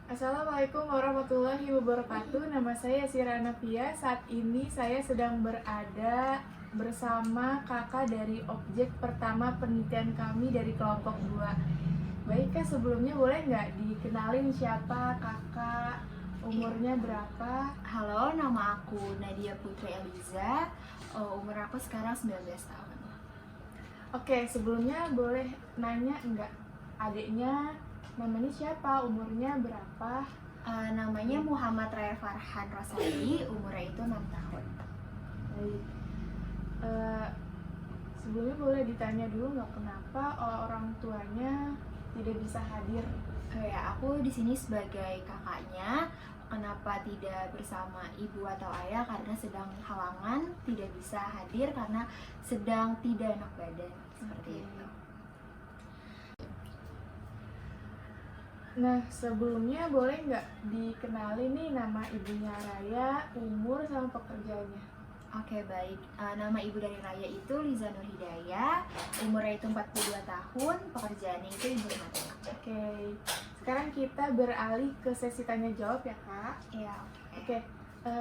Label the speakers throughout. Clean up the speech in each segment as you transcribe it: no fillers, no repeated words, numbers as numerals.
Speaker 1: Assalamualaikum warahmatullahi wabarakatuh. Nama saya Sirana Pia. Saat ini saya sedang berada bersama kakak dari objek pertama penelitian kami dari kelompok 2. Baik kak, sebelumnya boleh nggak dikenalin siapa kakak, umurnya berapa?
Speaker 2: Halo, nama aku Nadia Putri Eliza. Umur aku sekarang 19 tahun.
Speaker 1: Oke, sebelumnya boleh nanya nggak adiknya namanya siapa, umurnya berapa?
Speaker 2: Namanya Muhammad Raya Farhan Rosadi, umurnya itu 6 tahun.
Speaker 1: Baik. Sebelumnya boleh ditanya dulu nggak kenapa orang tuanya tidak bisa hadir?
Speaker 2: Aku di sini sebagai kakaknya. Kenapa tidak bersama ibu atau ayah? Karena sedang halangan, tidak bisa hadir karena sedang tidak enak badan, seperti itu.
Speaker 1: Nah, sebelumnya boleh nggak dikenali nih nama ibunya Raya, umur sama pekerjaannya?
Speaker 2: Oke, baik. Nama ibu dari Raya itu Liza Nur Hidayah, umurnya itu 42 tahun, pekerjaannya itu ibu rumah tangga.
Speaker 1: Oke, sekarang kita beralih ke sesi tanya jawab ya kak.
Speaker 2: Iya.
Speaker 1: Oke,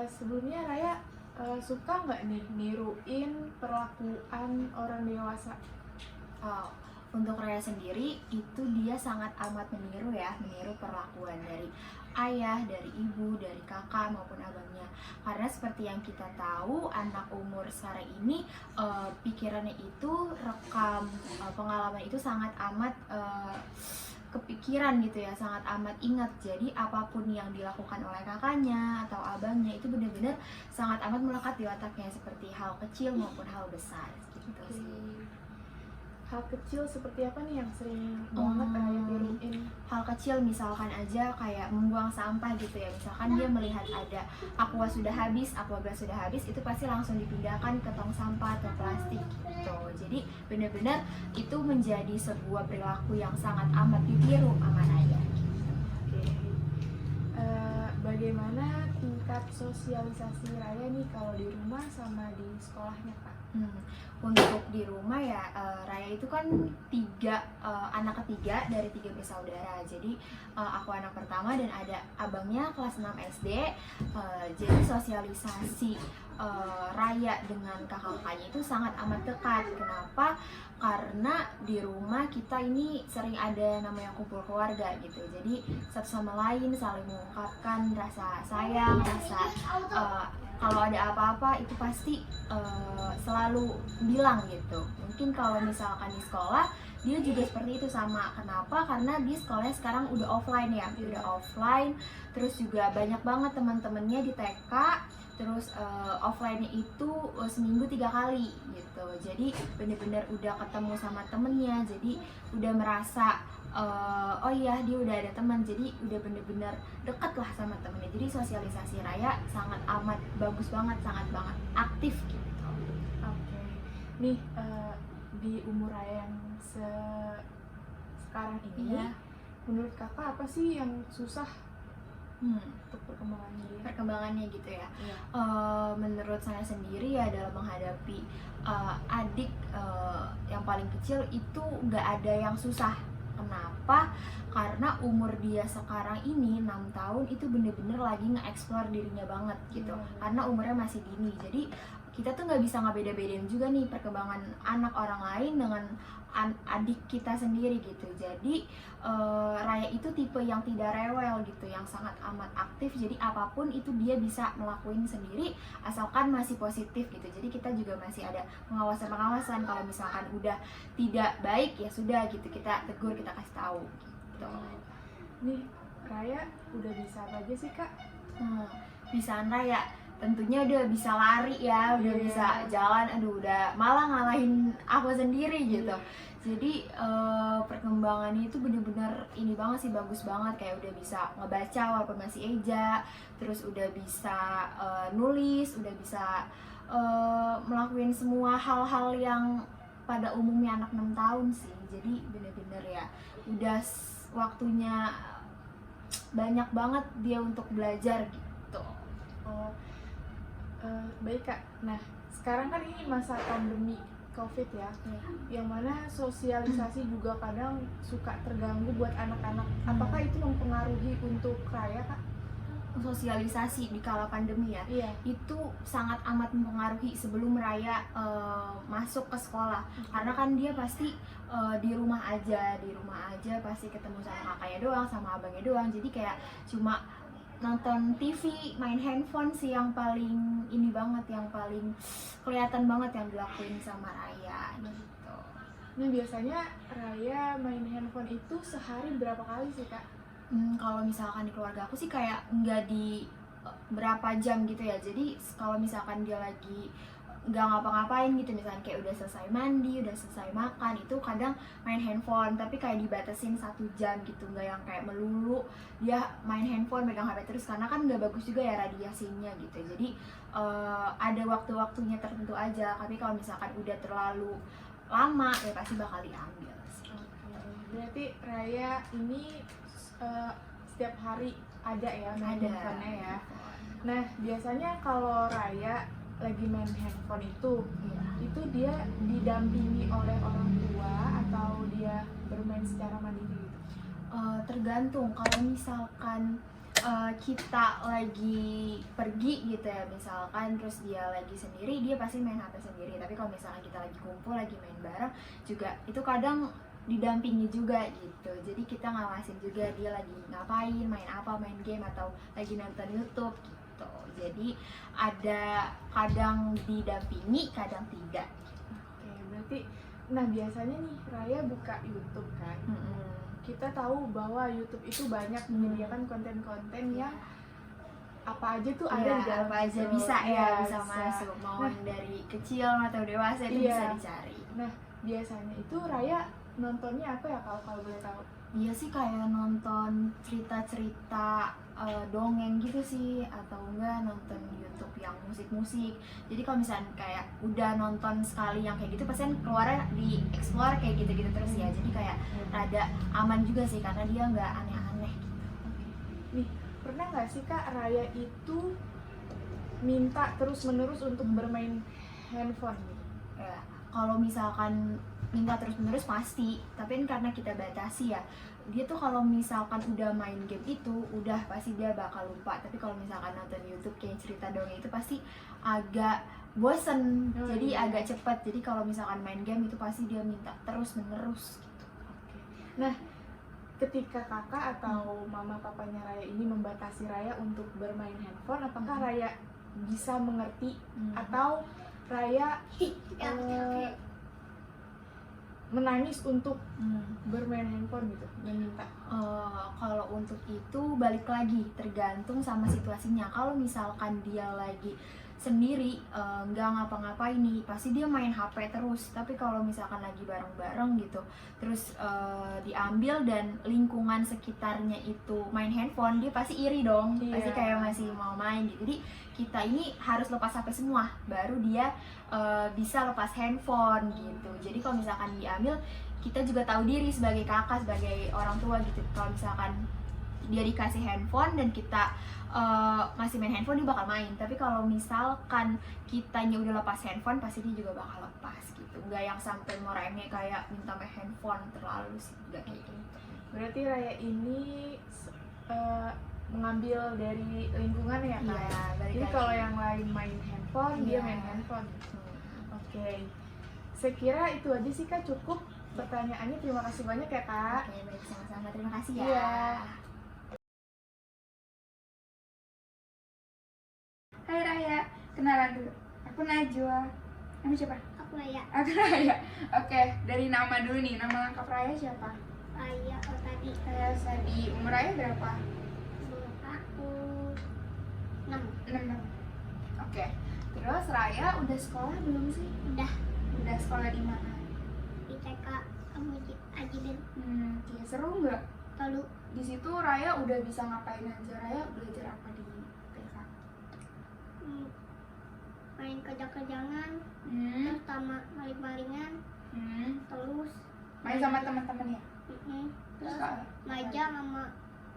Speaker 1: sebelumnya Raya suka nggak nih niruin perlakuan orang dewasa?
Speaker 2: Untuk Raya sendiri itu dia sangat amat meniru perlakuan dari ayah, dari ibu, dari kakak maupun abangnya. Karena seperti yang kita tahu, anak umur sekarang ini pikirannya itu rekam pengalaman itu sangat amat kepikiran gitu ya, sangat amat ingat. Jadi apapun yang dilakukan oleh kakaknya atau abangnya itu benar-benar sangat amat melekat di otaknya, seperti hal kecil maupun hal besar gitu sih.
Speaker 1: Hal kecil seperti apa nih yang sering banget Raya tiruin?
Speaker 2: Hal kecil misalkan aja kayak membuang sampah gitu ya. Misalkan dia melihat ada aqua sudah habis, aquagas sudah habis, itu pasti langsung dipindahkan ke tong sampah atau plastik gitu. Jadi benar-benar itu menjadi sebuah perilaku yang sangat amat ditiru sama Raya.
Speaker 1: Oke. Bagaimana tingkat sosialisasi Raya nih kalau di rumah sama di sekolahnya kak?
Speaker 2: Untuk di rumah ya, Raya itu kan anak ketiga dari 3 bersaudara. Jadi aku anak pertama dan ada abangnya kelas 6 SD. Jadi sosialisasi Raya dengan kakak-kakaknya itu sangat amat dekat. Kenapa? Karena di rumah kita ini sering ada namanya kumpul keluarga gitu. Jadi satu sama lain saling mengungkapkan rasa sayang, rasa kalau ada apa-apa itu pasti selalu bilang gitu. Mungkin kalau misalkan di sekolah dia juga seperti itu sama. Kenapa? Karena di sekolahnya sekarang udah offline ya, udah offline. Terus juga banyak banget teman-temannya di TK. Terus offline-nya itu seminggu 3 kali gitu. Jadi bener-bener udah ketemu sama temennya. Jadi udah merasa oh iya dia udah ada teman, jadi udah bener-bener deket lah sama temennya. Jadi sosialisasi Raya sangat amat bagus banget, sangat banget aktif gitu.
Speaker 1: Oke. Nih di umur Raya yang sekarang ini, menurut kakak apa sih yang susah untuk perkembangannya dia?
Speaker 2: Perkembangannya gitu ya.
Speaker 1: Iya.
Speaker 2: Menurut saya sendiri ya, dalam menghadapi adik yang paling kecil itu nggak ada yang susah. Kenapa? Karena umur dia sekarang ini 6 tahun itu bener-bener lagi nge-explore dirinya banget gitu. Karena umurnya masih dini. Jadi kita tuh nggak bisa ngebeda-bedain juga nih perkembangan anak orang lain dengan adik kita sendiri gitu. Jadi Raya itu tipe yang tidak rewel gitu, yang sangat amat aktif. Jadi apapun itu dia bisa ngelakuin sendiri asalkan masih positif gitu. Jadi kita juga masih ada pengawasan kalau misalkan udah tidak baik ya sudah gitu, kita tegur, kita kasih tahu gitu.
Speaker 1: Nih Raya udah bisa apa aja sih kak?
Speaker 2: Bisaan Raya tentunya udah bisa lari ya, udah bisa jalan, udah malah ngalahin aku sendiri gitu. Jadi perkembangannya itu bener-bener ini banget sih, bagus banget. Kayak udah bisa ngebaca walaupun masih eja, terus udah bisa nulis, udah bisa melakukan semua hal-hal yang pada umumnya anak 6 tahun sih. Jadi bener-bener ya udah waktunya banyak banget dia untuk belajar gitu.
Speaker 1: Baik kak. Nah sekarang kan ini masa pandemi COVID ya,
Speaker 2: Ya.
Speaker 1: yang mana sosialisasi juga kadang suka terganggu buat anak-anak. Apakah itu mempengaruhi untuk Raya, Kak?
Speaker 2: Sosialisasi di kala pandemi ya,
Speaker 1: Iya.
Speaker 2: itu sangat amat mempengaruhi sebelum Raya masuk ke sekolah, karena kan dia pasti di rumah aja pasti ketemu sama kakaknya doang, sama abangnya doang, jadi kayak cuma nonton TV, main handphone sih yang paling ini banget, yang paling kelihatan banget yang dilakuin sama Raya gitu.
Speaker 1: Nah, biasanya Raya main handphone itu sehari berapa kali sih, Kak?
Speaker 2: Kalau misalkan di keluarga aku sih kayak nggak di berapa jam gitu ya, jadi kalau misalkan dia lagi nggak ngapa-ngapain gitu, misalkan kayak udah selesai mandi, udah selesai makan, itu kadang main handphone, tapi kayak dibatasin 1 jam gitu, nggak yang kayak melulu dia main handphone, megang HP terus, karena kan nggak bagus juga ya radiasinya gitu. Jadi ada waktu-waktunya tertentu aja, tapi kalau misalkan udah terlalu lama ya pasti bakal diambil sih.
Speaker 1: Berarti Raya ini setiap hari ada ya main handphonenya ya. Nah, biasanya kalau Raya lagi main handphone itu dia didampingi oleh orang tua atau dia bermain secara mandiri gitu?
Speaker 2: Tergantung. Kalau misalkan kita lagi pergi gitu ya, misalkan terus dia lagi sendiri, dia pasti main HP sendiri. Tapi kalau misalkan kita lagi kumpul, lagi main bareng juga, itu kadang didampingi juga gitu. Jadi kita ngawasin juga dia lagi ngapain, main apa, main game atau lagi nonton YouTube gitu. Jadi ada kadang didampingi, kadang tidak.
Speaker 1: Oke, berarti nah biasanya nih Raya buka YouTube kan. Kita tahu bahwa YouTube itu banyak menyediakan konten-konten yang apa aja tuh ada di dalam
Speaker 2: apa aja
Speaker 1: itu.
Speaker 2: bisa bisa
Speaker 1: bisa.
Speaker 2: masuk, mau
Speaker 1: Nah,
Speaker 2: dari kecil atau dewasa itu bisa dicari.
Speaker 1: Nah, biasanya itu Raya nontonnya apa ya kalau boleh tahu?
Speaker 2: Iya sih, kayak nonton cerita-cerita dongeng gitu sih, atau enggak nonton YouTube yang musik-musik. Jadi kalau misalnya kayak udah nonton sekali yang kayak gitu, pasti kan keluarnya di explore kayak gitu-gitu terus ya. Jadi kayak rada aman juga sih, karena dia nggak aneh-aneh gitu.
Speaker 1: Nih, pernah nggak sih Kak Raya itu minta terus-menerus untuk bermain handphone gitu?
Speaker 2: Ya, kalau misalkan minta terus-menerus pasti, tapi kan karena kita batasi ya, dia tuh kalau misalkan udah main game itu udah pasti dia bakal lupa. Tapi kalau misalkan nonton YouTube kayak cerita dongeng itu pasti agak bosen, jadi agak cepat. Jadi kalau misalkan main game itu pasti dia minta terus-menerus gitu.
Speaker 1: Nah, ketika kakak atau mama papanya Raya ini membatasi Raya untuk bermain handphone, apakah Raya bisa mengerti atau Raya menangis untuk bermain handphone gitu, meminta?
Speaker 2: Kalau untuk itu balik lagi tergantung sama situasinya. Kalau misalkan dia lagi sendiri nggak ngapa-ngapain nih, pasti dia main HP terus. Tapi kalau misalkan lagi bareng-bareng gitu, terus diambil dan lingkungan sekitarnya itu main handphone, dia pasti iri dong. Pasti kayak masih mau main gitu. Jadi kita ini harus lepas HP semua, baru dia bisa lepas handphone gitu. Jadi kalau misalkan diambil, kita juga tahu diri sebagai kakak, sebagai orang tua gitu. Kalau misalkan dia dikasih handphone dan kita masih main handphone, dia bakal main. Tapi kalau misalkan kitanya udah lepas handphone, pasti dia juga bakal lepas gitu. Nggak yang sampai merengek kayak minta main handphone terlalu sih, nggak kayak gitu.
Speaker 1: Berarti Raya ini mengambil dari lingkungan ya Kak?
Speaker 2: Iya,
Speaker 1: jadi kalau yang lain main handphone, dia main handphone. Oke. Saya kira itu aja sih Kak, cukup pertanyaannya. Terima kasih banyak ya Kak.
Speaker 2: Oke, baik, sama-sama. Terima kasih ya.
Speaker 1: Iya.
Speaker 3: Hai Raya, kenalan dulu. Aku Najwa. Nama siapa?
Speaker 4: Aku Raya.
Speaker 3: Aku Raya. Oke, dari nama dulu nih. Nama lengkap Raya siapa?
Speaker 4: Raya tadi
Speaker 3: Raya Sadi. Umur Raya berapa?
Speaker 4: aku 6.
Speaker 3: 6 tahun. Oke. Terus Raya udah sekolah belum sih?
Speaker 4: Udah
Speaker 3: Udah sekolah di mana?
Speaker 4: di TK kamu Ajibin.
Speaker 3: Ya, seru nggak?
Speaker 4: Lalu
Speaker 3: Di situ Raya udah bisa ngapain aja? Raya belajar apa di TK?
Speaker 4: main kerja-kerjangan,
Speaker 3: Hmm.
Speaker 4: terus sama maling-malingan, terus
Speaker 3: Main sama teman-teman ya?
Speaker 4: terus
Speaker 3: Terus
Speaker 4: belajar sama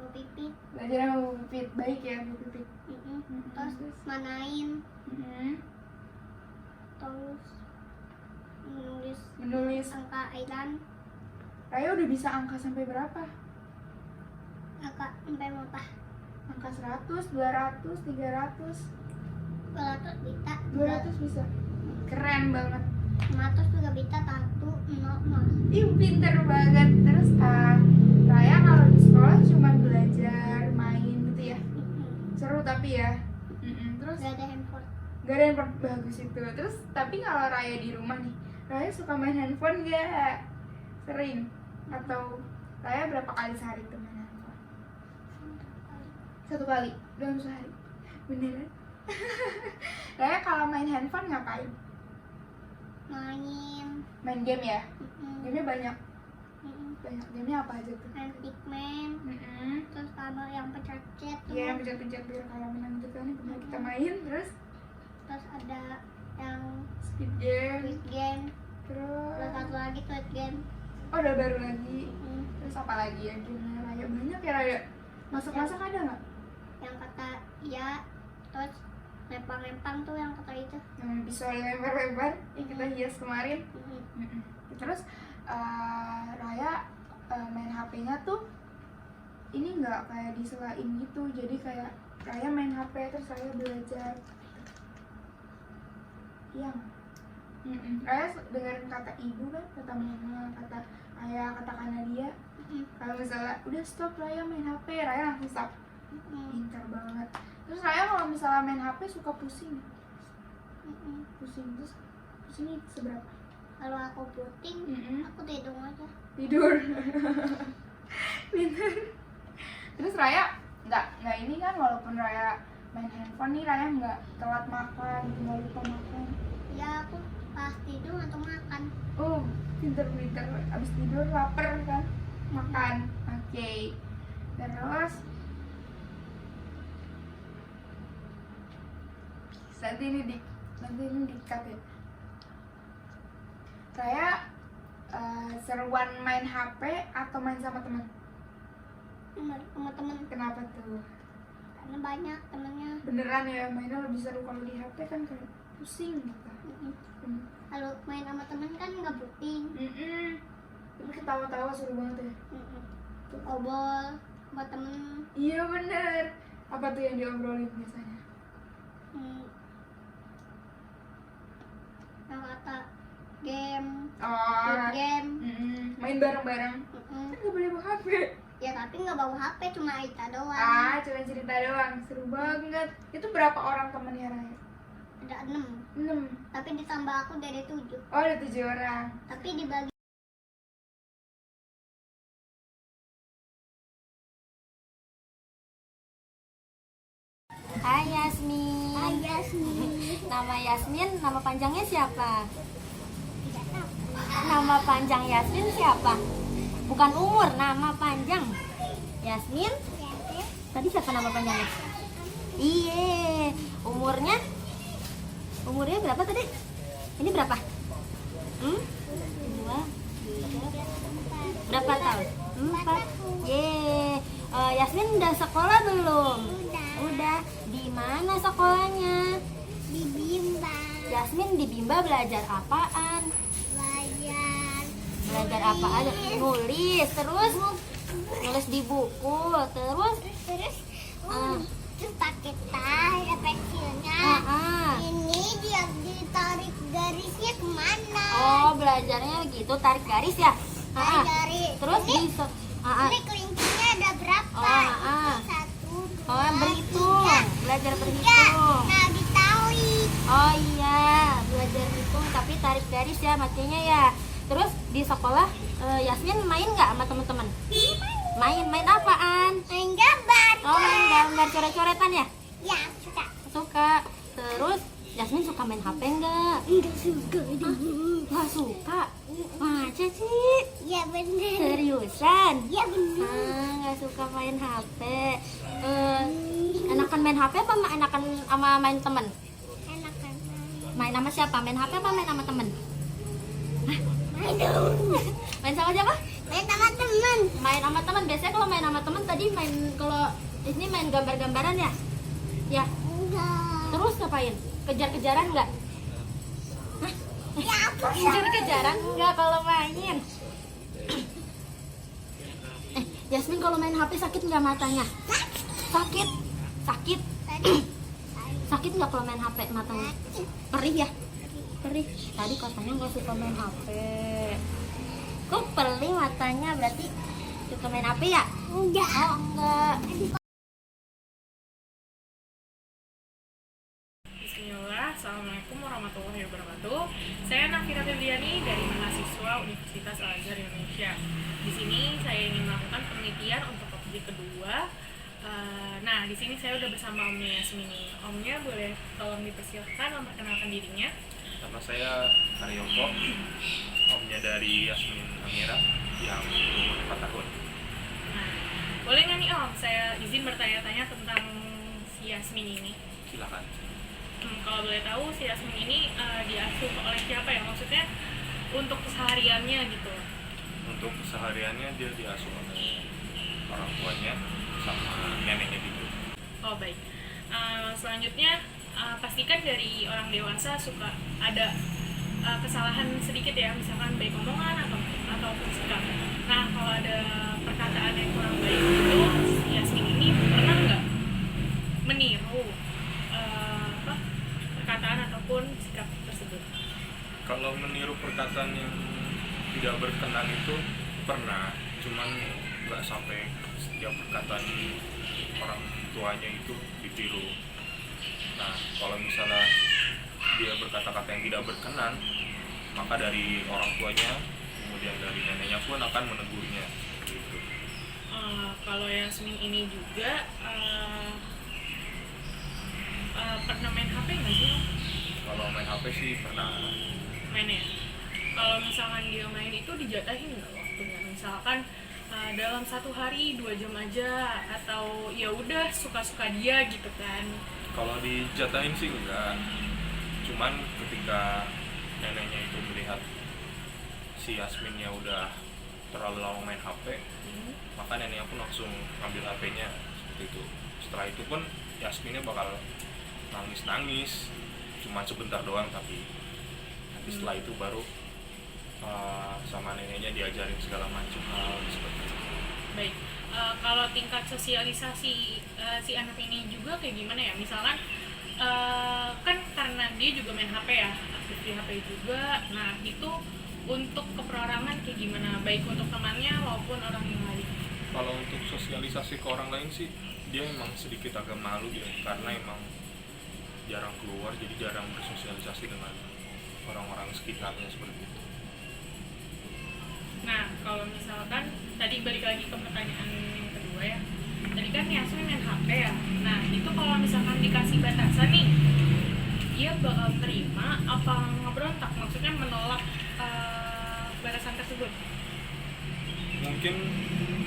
Speaker 4: Bu Pipit,
Speaker 3: belajar sama Bu Pipit. Baik ya Bu Pipit.
Speaker 4: terus manain,
Speaker 3: Hmm.
Speaker 4: terus kakak Aidan,
Speaker 1: Raya udah bisa angka sampai berapa?
Speaker 4: kakak sampai berapa?
Speaker 1: Angka 100, 200, 300,
Speaker 4: 200 bisa,
Speaker 1: 200 bisa. Keren banget.
Speaker 4: 100 juga bisa, 100.
Speaker 1: Ih, pinter banget. Terus Raya kalau di sekolah cuma belajar main gitu ya. Seru tapi ya. Terus
Speaker 4: Gak ada handphone.
Speaker 1: gak ada yang bagus itu. Terus tapi kalau Raya di rumah nih, Raya suka main handphone gak? Sering? Atau Raya berapa kali sehari tuh main handphone? 1 kali dalam sehari. Beneran? Raya kalau main handphone ngapain? Main game ya? Gamenya banyak. Banyak gamenya apa aja tuh?
Speaker 4: Main Pikmin, terus kalau yang pencet-pencet tuh.
Speaker 1: Iya, yang pencet-pencet biar kalau menang gitu kan. Bener, kita main terus
Speaker 4: Terus ada yang
Speaker 1: speed game.
Speaker 4: Squid Game,
Speaker 1: Terus
Speaker 4: terus satu lagi Squid Game.
Speaker 1: oh, ada baru lagi. Terus apa lagi yang gamenya Raya? Banyak ya Raya. Masak-masak ada nggak?
Speaker 4: Yang kata iya, terus lempang-lempang tuh yang kata itu.
Speaker 1: Yang bisa lebar-lebar yang kita hias kemarin. Terus Raya main HP-nya tuh ini nggak kayak diselain gitu, jadi kayak Raya main HP terus Raya belajar. Iya. Raya dengerin kata ibu kan, kata mama, kata ayah, kata Kanadia. Kalau misalnya udah stop Raya main HP, Raya langsung stop. Pintar banget. Terus Raya kalau misalnya main HP suka pusing. Pusing terus pusingnya seberapa?
Speaker 4: Kalau aku puting, aku tidur aja.
Speaker 1: Tidur. Pintar. Terus Raya nggak ini kan, walaupun Raya main handphone nih, Raya nggak telat makan, nggak lupa makan.
Speaker 4: Ya aku pas tidur atau makan.
Speaker 1: Oh, pinter-pinter. Abis tidur lapar kan, makan. Oke. Terus nanti ini di-cut ya. Raya seruan main HP atau main sama teman?
Speaker 4: Sama temen,
Speaker 1: Kenapa tuh?
Speaker 4: karena banyak temennya.
Speaker 1: Beneran ya, mainnya lebih seru kalau di HP kan kayak pusing gitu.
Speaker 4: Kalau main sama temen kan nggak puting.
Speaker 1: Tapi ketawa-tawa seru banget ya.
Speaker 4: Obrol sama temen.
Speaker 1: Iya bener. Apa tuh yang diobrolin biasanya?
Speaker 4: Yang kata game,
Speaker 1: Oh,
Speaker 4: Squid Game.
Speaker 1: main bareng-bareng. Kan nggak boleh bawa HP.
Speaker 4: Ya tapi nggak bawa HP, cuma Aita doang.
Speaker 1: Cuma cerita doang. Seru banget. Itu berapa orang temennya Raya?
Speaker 4: Ada 6,
Speaker 1: 6.
Speaker 4: tapi ditambah aku dari 7.
Speaker 1: Oh, ada 7 orang.
Speaker 4: Tapi dibagi.
Speaker 5: Hai Yasmin.
Speaker 4: Hai Yasmin.
Speaker 5: Nama Yasmin, nama panjangnya siapa? Nama panjang Yasmin siapa? Bukan umur, nama panjang. Yasmin? Tadi siapa nama panjangnya? Iya. Umurnya? Umurnya berapa tadi? Ini berapa? 2, 3. Berapa tahun? 4. Yeay. Yasmin udah sekolah belum? Udah. Di mana sekolahnya?
Speaker 4: Di Bimba.
Speaker 5: Yasmin di Bimba belajar apaan? Belajar apa aja? Nulis, terus nulis di buku, terus
Speaker 4: Terus pakai tas, ada pensilnya. Ini dia ditarik garisnya kemana?
Speaker 5: Oh, belajarnya gitu, tarik garis ya?
Speaker 4: Garis.
Speaker 5: Terus
Speaker 4: ini,
Speaker 5: bisa
Speaker 4: ini kelincinya ada berapa?
Speaker 5: Oh,
Speaker 4: 1, 2,
Speaker 5: berhitung,
Speaker 4: 3,
Speaker 5: belajar
Speaker 4: 4.
Speaker 5: berhitung.
Speaker 4: Nah, ditarik.
Speaker 5: Oh iya, belajar hitung tapi tarik garis ya makanya ya. Terus di sekolah Yasmin main nggak sama teman-teman? Main apaan?
Speaker 4: Main gambar.
Speaker 5: Oh, main gambar coret-coretan ya?
Speaker 4: Ya, suka.
Speaker 5: Suka. Terus Yasmin suka main HP nggak?
Speaker 4: Enggak suka.
Speaker 5: Nggak suka? Masa sih?
Speaker 4: Ya bener.
Speaker 5: Seriusan?
Speaker 4: Ya bener.
Speaker 5: Nggak suka main HP. Enakan main HP apa enakan sama main temen?
Speaker 4: Enak kan?
Speaker 5: Main sama siapa? Main HP apa main sama temen?
Speaker 4: Main dong.
Speaker 5: Main sama siapa?
Speaker 4: Main sama temen.
Speaker 5: Main sama teman. Biasanya kalau main sama teman tadi main, kalau ini main gambar-gambaran ya? Ya.
Speaker 4: Enggak.
Speaker 5: Terus ngapain? Kejar-kejaran nggak? Hah? Kejar-kejaran enggak kalau main. Yasmin kalau main HP sakit nggak matanya? Sakit. Sakit. Sakit nggak kalau main HP matanya? Perih ya? Perih. Tadi katanya nggak suka main HP. Kok perih matanya, berarti suka main HP ya? Enggak. Oh enggak.
Speaker 6: Bismillah, Assalamualaikum warahmatullahi wabarakatuh. Saya Nafira Febriani dari mahasiswa Universitas Al-Azhar Indonesia. Di sini saya ingin melakukan penelitian untuk objek kedua. Nah, di sini saya udah bersama Omnya Yasmini. Omnya boleh tolong dipersilakan memperkenalkan dirinya.
Speaker 7: Nama saya Haryoto, omnya dari Yasmin Amira yang umur 4 tahun.
Speaker 6: Nah, boleh nggak nih Om, saya izin bertanya-tanya tentang si Yasmin ini.
Speaker 7: Silakan.
Speaker 6: Kalau boleh tahu si Yasmin ini diasuh oleh siapa ya? Maksudnya untuk kesehariannya gitu.
Speaker 7: Untuk kesehariannya dia diasuh oleh orang tuanya sama neneknya gitu.
Speaker 6: Oh baik. Selanjutnya pastikan dari orang dewasa suka ada kesalahan sedikit ya, misalkan baik omongan ataupun sikap. Nah kalau ada perkataan yang kurang baik itu, si Yasmin ini pernah nggak meniru perkataan ataupun sikap tersebut?
Speaker 7: Kalau meniru perkataan yang tidak berkenan itu pernah, cuman nggak sampai setiap perkataan orang tuanya itu ditiru. Nah, kalau misalnya dia berkata-kata yang tidak berkenan, maka dari orang tuanya, kemudian dari neneknya pun akan menegurnya. Gitu.
Speaker 6: Kalau Yasmin ini juga pernah main HP nggak sih?
Speaker 7: Kalau main HP sih pernah.
Speaker 6: Main ya? Kalau misalkan dia main itu dijatahin nggak waktunya? Misalkan dalam 1 hari 2 jam aja, atau ya udah suka-suka dia gitu kan?
Speaker 7: Kalau dijatahin sih enggak, cuman ketika neneknya itu melihat si Yasminnya udah terlalu lama main HP, maka neneknya pun langsung ambil HP-nya seperti itu. Setelah itu pun Yasminnya bakal nangis-nangis, cuma sebentar doang, tapi nanti setelah itu baru sama neneknya diajarin segala macam hal seperti itu.
Speaker 6: Baik. Kalau tingkat sosialisasi si anak ini juga kayak gimana ya? Misalkan kan karena dia juga main HP ya, aktif di HP juga. Nah itu untuk keperorangan kayak gimana? Baik untuk temannya maupun orang yang lain.
Speaker 7: Kalau untuk sosialisasi ke orang lain sih dia emang sedikit agak malu ya, karena emang jarang keluar, jadi jarang bersosialisasi dengan orang-orang sekitarnya seperti itu.
Speaker 6: Nah, kalau misalkan tadi balik lagi ke pertanyaan yang kedua ya. Tadi kan Yasmin main HP ya. Nah, itu kalau misalkan dikasih batasan nih, dia bakal terima apa ngebrontak? Maksudnya menolak batasan tersebut?
Speaker 7: Mungkin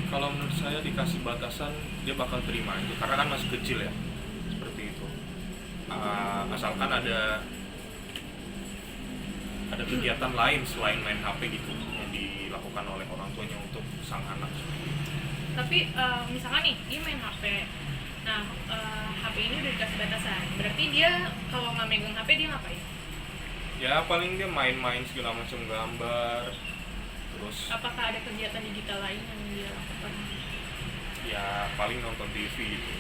Speaker 7: kalau menurut saya dikasih batasan dia bakal terima aja, karena kan masih kecil ya, seperti itu. Asalkan ada kegiatan lain selain main HP gitu yang dilakukan oleh orang tuanya untuk sang anak.
Speaker 6: Tapi misalkan nih dia main HP, nah HP ini udah dikasih batasan, berarti dia kalau nggak megang HP dia ngapain?
Speaker 7: Ya paling dia main-main segala macam gambar, terus
Speaker 6: Apakah ada kegiatan digital lain yang dia lakukan?
Speaker 7: ya paling nonton TV gitu.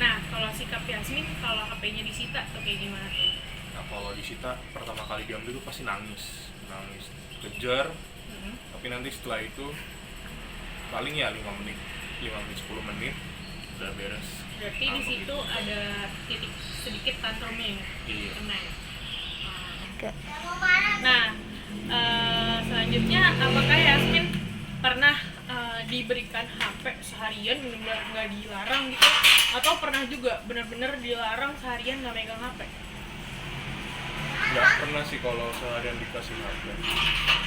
Speaker 6: Nah kalau sikap Yasmin kalau HP-nya disita tuh kayak gimana tuh?
Speaker 7: Nah kalau disita pertama kali diambil itu pasti nangis, kejar. Tapi nanti setelah itu paling ya 5 menit 10 menit udah beres.
Speaker 6: Berarti di situ ada titik sedikit tantrumnya ya?
Speaker 7: Iya.
Speaker 6: Kena ya? Nah, selanjutnya apakah Yasmin pernah diberikan HP seharian benar-benar nggak dilarang gitu? Atau pernah juga benar-benar dilarang seharian nggak megang HP?
Speaker 7: Nggak pernah sih kalau seharian dikasih HP.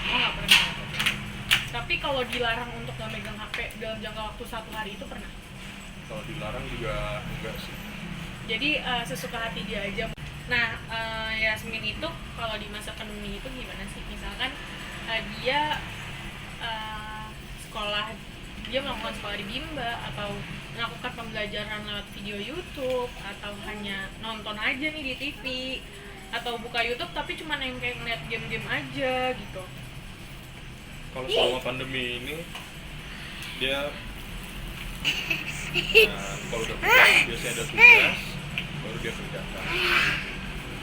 Speaker 6: Oh nggak pernah. Tapi kalau dilarang untuk nggak megang HP dalam jangka waktu 1 hari itu pernah?
Speaker 7: Kalau dilarang juga enggak sih.
Speaker 6: Jadi sesuka hati dia aja. Nah, Yasmin itu kalau di masa pandemi itu gimana sih? Misalkan dia dia melakukan sekolah di Bimba atau melakukan pembelajaran lewat video YouTube atau hanya nonton aja nih di TV. atau buka YouTube tapi cuman yang kayak ngeliat game-game aja gitu.
Speaker 7: Kalau selama pandemi ini dia kalau udah pulang biasanya ada tugas baru dia kerjakan.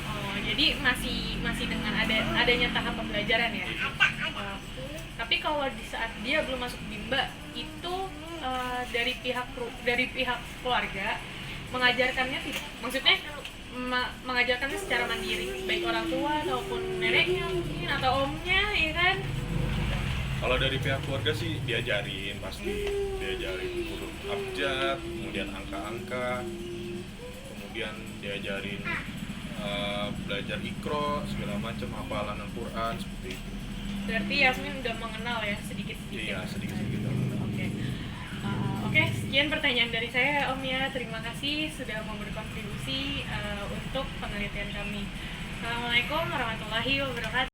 Speaker 6: Oh, jadi masih dengan adanya tahap pembelajaran ya. Tapi kalau di saat dia belum masuk bimbel itu dari pihak keluarga mengajarkannya tidak, maksudnya mengajarkannya secara mandiri, baik orang tua ataupun neneknya mungkin atau omnya, ya kan?
Speaker 7: Kalau dari pihak keluarga sih diajarin, pasti diajarin huruf abjad, kemudian angka-angka, kemudian diajarin belajar ikro segala macam, hafalan Al-Quran seperti itu.
Speaker 6: Berarti Yasmin udah mengenal ya sedikit-sedikit.
Speaker 7: Iya, sedikit-sedikit.
Speaker 6: Oke, sekian pertanyaan dari saya Om ya. Terima kasih sudah mau berkontribusi untuk penelitian kami. Assalamualaikum warahmatullahi wabarakatuh.